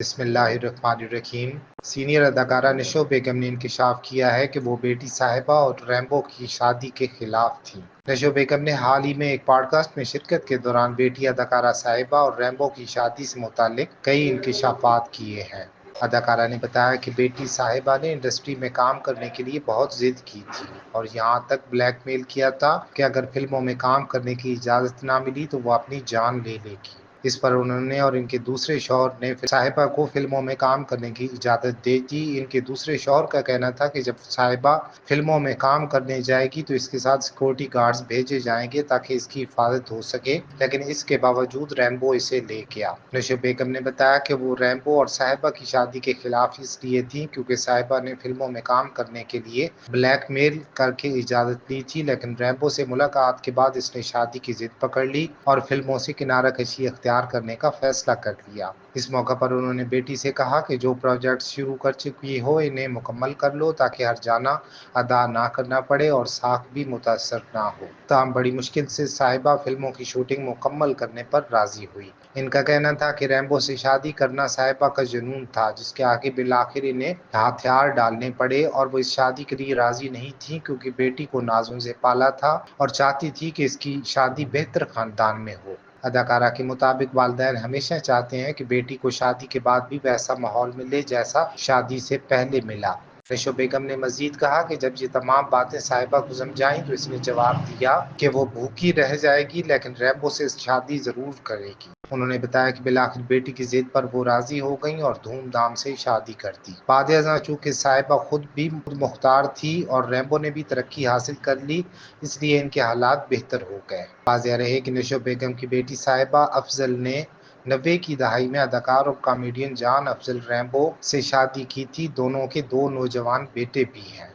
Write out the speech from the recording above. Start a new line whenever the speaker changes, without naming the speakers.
بسم اللہ الرحمن الرحیم۔ سینئر اداکارہ نشو بیگم نے انکشاف کیا ہے کہ وہ بیٹی صاحبہ اور ریمبو کی شادی کے خلاف تھیں۔ نشو بیگم نے حال ہی میں ایک پوڈ کاسٹ میں شرکت کے دوران بیٹی اداکارہ صاحبہ اور ریمبو کی شادی سے متعلق کئی انکشافات کیے ہیں۔ اداکارہ نے بتایا کہ بیٹی صاحبہ نے انڈسٹری میں کام کرنے کے لیے بہت ضد کی تھی اور یہاں تک بلیک میل کیا تھا کہ اگر فلموں میں کام کرنے کی اجازت نہ ملی تو وہ اپنی جان لے لے گی۔ اس پر انہوں نے اور ان کے دوسرے شوہر نے صاحبہ کو فلموں میں کام کرنے کی اجازت دے دی۔ ان کے دوسرے شوہر کا کہنا تھا کہ جب صاحبہ فلموں میں کام کرنے جائے گی تو اس کے ساتھ سیکورٹی گارڈز بھیجے جائیں گے تاکہ اس کی حفاظت ہو سکے، لیکن اس کے باوجود ریمبو اسے لے گیا۔ نشو بیگم نے بتایا کہ وہ ریمبو اور صاحبہ کی شادی کے خلاف اس لیے تھی کیونکہ صاحبہ نے فلموں میں کام کرنے کے لیے بلیک میل کر کے اجازت لی تھی، لیکن ریمبو سے ملاقات کے بعد اس نے شادی کی ضد پکڑ لی اور فلموں سے کنارہ کشی اختیار کرنے کا فیصلہ کر لیا۔ اس موقع پر انہوں نے بیٹی سے کہا کہ جو پروجیکٹس شروع کر چکی ہو انہیں مکمل کر لو تاکہ ہر جانہ ادا نہ کرنا پڑے اور ساکھ بھی متاثر نہ ہو۔ تاہم بڑی مشکل سے صاحبہ فلموں کی شوٹنگ مکمل کرنے پر راضی ہوئی۔ ان کا کہنا تھا کہ ریمبو سے شادی کرنا صاحبہ کا جنون تھا جس کے آگے بالآخر انہیں ہتھیار ڈالنے پڑے، اور وہ اس شادی کے لیے راضی نہیں تھی کیونکہ بیٹی کو نازوں سے پالا تھا اور چاہتی تھی کہ اس کی شادی بہتر خاندان میں ہو۔ اداکارہ کے مطابق والدین ہمیشہ چاہتے ہیں کہ بیٹی کو شادی کے بعد بھی ویسا ماحول ملے جیسا شادی سے پہلے ملا۔ نشو بیگم نے مزید کہا کہ جب یہ تمام باتیں صاحبہ کو سمجھائیں تو اس نے جواب دیا کہ وہ بھوکی رہ جائے گی لیکن ریمبو سے شادی ضرور کرے گی۔ انہوں نے بتایا کہ بالآخر بیٹی کی ضد پر وہ راضی ہو گئیں اور دھوم دھام سے شادی کر دی۔ بعد ازاں چونکہ صاحبہ خود بھی مختار تھی اور ریمبو نے بھی ترقی حاصل کر لی، اس لیے ان کے حالات بہتر ہو گئے۔ واضح رہے کہ نشو بیگم کی بیٹی صاحبہ افضل نے 90 کی دہائی میں اداکار اور کامیڈین جان افضل ریمبو سے شادی کی تھی۔ دونوں کے 2 نوجوان بیٹے بھی ہیں۔